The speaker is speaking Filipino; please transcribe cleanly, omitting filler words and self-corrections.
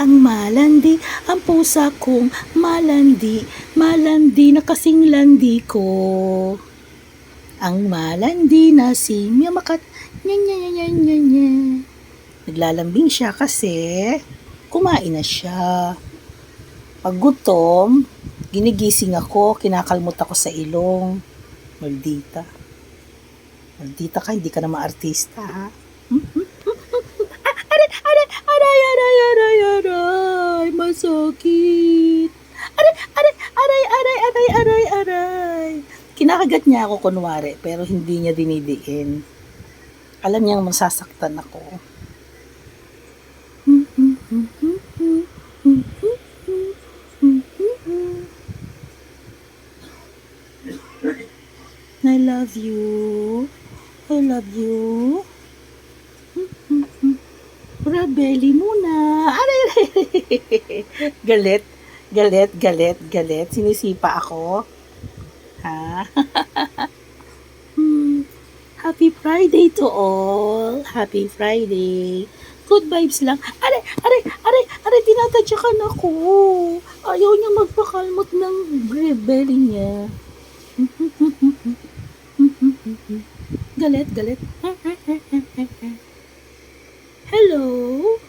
ang malandi, ang pusa kong malandi, malandi na kasing landi ko. Ang malandi na si Miyamakat, nya nya nya nya nya nya. Naglalambing siya kasi kumain na siya. Pag gutom, ginigising ako, kinakalmot ako sa ilong. Maldita. Maldita ka, hindi ka na maartista, ha? Aray, masakit. Aray. Kinakagat niya ako kunwari, pero hindi niya dinidiin. Alam niyang masasaktan ako. I love you. I love you. Rabeli muna. Aray. Galit. Sinisipa ako. Ha? Happy Friday to all. Happy Friday. Good vibes lang. Aray, tinatadyakan ako. Ayaw niya magpakalmot ng belly niya. Galit. Hello?